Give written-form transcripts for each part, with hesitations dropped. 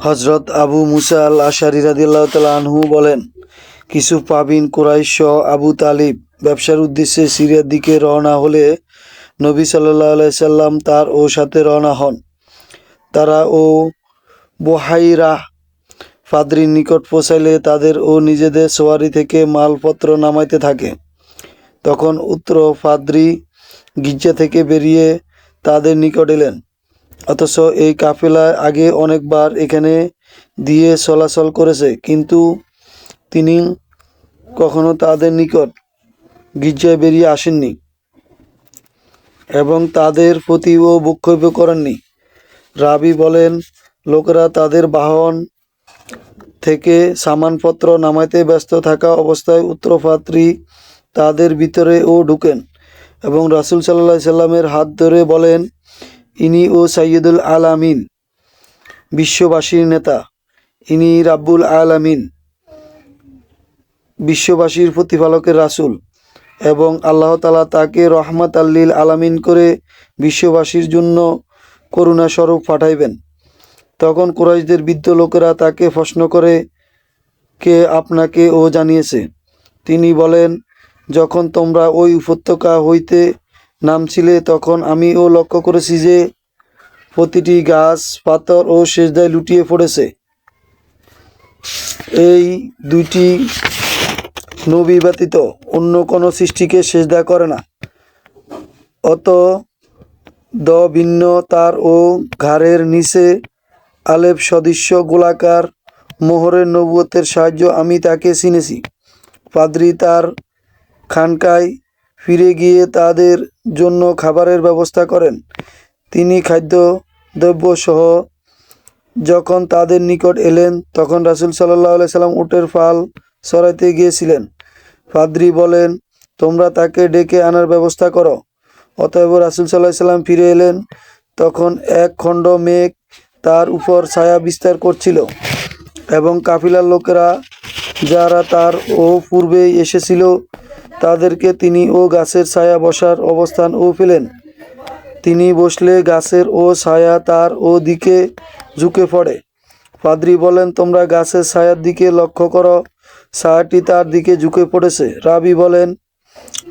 হযরত আবু মুসা আল আশআরী রাদিয়াল্লাহু তাআলা আনহু বলেন, কিছু পাবিন কুরাইশ সহ আবু তালিব ব্যবসার উদ্দেশ্যে সিরিয়ার দিকে রওনা হলে নবী সাল্লাল্লাহু আলাইহি সাল্লাম তার ও সাথে রওনা হন। তারা ও বুহাইরাহ ফাদ্রির নিকট পৌঁছাইলে তাদের ও নিজেদের সওয়ারি থেকে মালপত্র নামাইতে থাকে। তখন উত্তর ফাদ্রি গির্জা থেকে বেরিয়ে তাদের নিকট এলেন। অথচ এই কাফেলা আগে অনেকবার এখানে দিয়ে চলাচল করেছে, কিন্তু তিনি কখনো তাদের নিকট গির্জায় বেরিয়ে আসেননি এবং তাদের প্রতিও ভূক্ষেপ করেননি। রাবি বলেন, লোকেরা তাদের বাহন থেকে সামানপত্র নামাইতে ব্যস্ত থাকা অবস্থায় উত্তর ফাদ্রি তাদের ভিতরে ও ঢুকেন এবং রাসূল সাল্লাল্লাহু আলাইহি সাল্লামের হাত ধরে বলেন, ইনি ও সাইয়্যিদুল আলামিন, বিশ্ববাসীর নেতা, ইনি রাব্বুল আলামিন, বিশ্ববাসীর প্রতিপালকের রাসূল, এবং আল্লাহ তাআলা তাকে রহমাতাল লিল আলামিন করে বিশ্ববাসীর জন্য করুণা স্বরূপ পাঠাইবেন। তখন কুরাইশদের বৃদ্ধ লোকেরা তাকে প্রশ্ন করে, কে আপনাকে ও জানিয়েছে? তিনি বলেন, যখন তোমরা ওই উপত্যকা হইতে নামছিলে তখন আমি ও লক্ষ্য করেছি যে প্রতিটি গাছ, পাথর ও সেজদায় লুটিয়ে পড়েছে। এই দুইটি নবী ব্যতীত অন্য কোনো সৃষ্টিকে সেজদা করে না। অত ভিন্ন তার ও ঘাড়ের নিচে আলেপ সদৃশ্য গোলাকার মোহরের নবুয়তের সাহায্য আমি তাকে চিনেছি। পাদ্রী তার খানকায় ফিরে গিয়ে তাদের জন্য খাবারের ব্যবস্থা করেন। তিনি খাদ্যদ্রব্যসহ যখন তাদের নিকট এলেন তখন রাসূল সাল্লাল্লাহু আলাইহি সাল্লাম উটের ফাল সরাইতে গিয়েছিলেন। পাদ্রী বলেন, তোমরা তাকে ডেকে আনার ব্যবস্থা করো। অতএব রাসূল সাল্লাল্লাহু আলাইহি সাল্লাম ফিরে এলেন। তখন এক খণ্ড মেঘ তার উপর ছায়া বিস্তার করছিল এবং কাফিলার লোকেরা যারা তার ও পূর্বেই এসেছিল তাদেরকে তিনি ও গাছের ছায়া বসার অবস্থান ও পেলেন। তিনি বসলে গাছের ও ছায়া তার ও দিকে ঝুঁকে পড়ে। পাদ্রী বলেন, তোমরা গাছের ছায়ার দিকে লক্ষ্য করো, ছায়াটি তার দিকে ঝুঁকে পড়েছে। রাবি বলেন,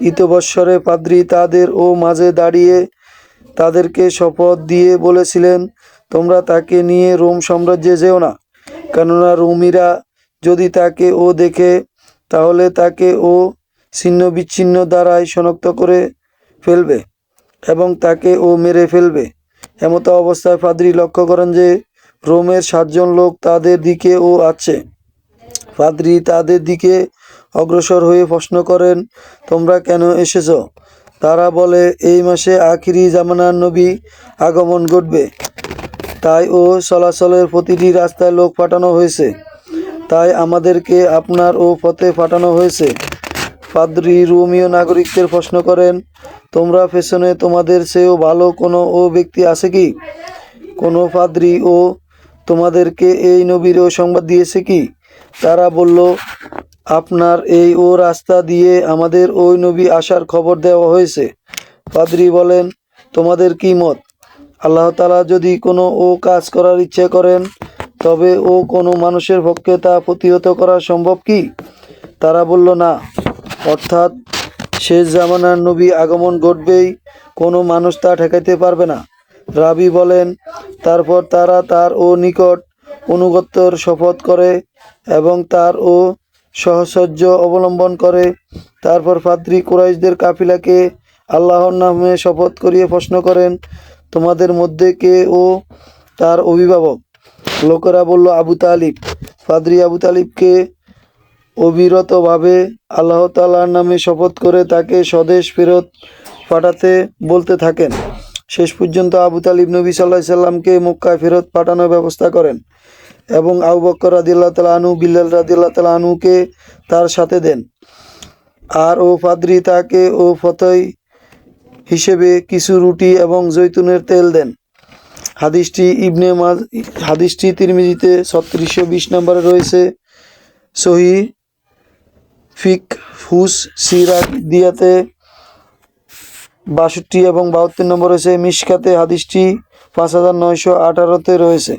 ইতবৎসরে পাদ্রী তাদের ও মাঝে দাঁড়িয়ে তাদেরকে শপথ দিয়ে বলেছিলেন, তোমরা তাকে নিয়ে রোম সাম্রাজ্যে যেও না, কেননা রোমীরা যদি তাকে ও দেখে তাহলে তাকে ও ছিন্ন বিচ্ছিন্ন দ্বারাই শনাক্ত করে ফেলবে এবং তাকে ও মেরে ফেলবে। এমতো অবস্থায় পাদ্রী লক্ষ্য করেন যে রোমের 7 জন লোক তাদের দিকে ও আছে। পাদ্রী তাদের দিকে অগ্রসর হয়ে প্রশ্ন করেন, তোমরা কেন এসেছ? তারা বলে, এই মাসে আখিরি জামানার নবী আগমন ঘটবে, তাই ও চলাচলের প্রতিটি রাস্তায় লোক পাঠানো হয়েছে, তাই আমাদেরকে আপনার ও পথে পাঠানো হয়েছে। পাদ্রী রোমীয় নাগরিকদের প্রশ্ন করেন, তোমরা পেছনে তোমাদের চেয়েও ভালো কোনো ও ব্যক্তি আছে কি? কোনো পাদ্রী ও তোমাদেরকে এই নবীর ও সংবাদ দিয়েছে কি? তারা বলল, আপনার এই ও রাস্তা দিয়ে আমাদের ওই নবী আসার খবর দেওয়া হয়েছে। পাদ্রী বলেন, তোমাদের কি মত? আল্লাহ তাআলা যদি কোনো ও কাজ করার ইচ্ছে করেন তবে ও কোনো মানুষের পক্ষে তা প্রতিহত করা সম্ভব কি? তারা বলল, না, অর্থাৎ শেষ জামানার নবী আগমন ঘটবেই, কোনো মানুষ তা ঠেকাইতে পারবে না। রাবি বলেন, তারপর তারা তার ও নিকট অনুগত্যর শপথ করে এবং তার ও সহচর্য অবলম্বন করে। তারপর পাদ্রী কুরাইশদের কাফিলাকে আল্লাহর নামে শপথ করিয়ে প্রশ্ন করেন, তোমাদের মধ্যে কে ও তার অভিভাবক? লোকেরা বলল, আবু তালিব। পাদ্রী আবু তালিবকে অবিরতভাবে আল্লাহ তাআলার নামে শপথ করে তাকে স্বদেশ ফেরত পাঠাতে বলতে থাকেন। শেষ পর্যন্ত আবু তালিব নবী সাল্লাল্লাহু আলাইহি সাল্লামকে মক্কায় ফেরত পাঠানোর ব্যবস্থা করেন এবং আবু বকর রাদিয়াল্লাহু তাআলা আনহু, বিল্লাল রাদিয়াল্লাহু তাআলা আনহুকে তার সাথে দেন। আর ও পাদ্রী তাকে ও ফতোয়া হিসেবে কিছু রুটি এবং জৈতুনের তেল দেন। হাদিসটি তিরমিজিতে 3620 নম্বরে রয়েছে। সহিহ ফিকহুস সিরাত দিয়াতে 62 এবং 72 নম্বর রয়েছে। মিশকাতে হাদিসটি 5918-তে রয়েছে।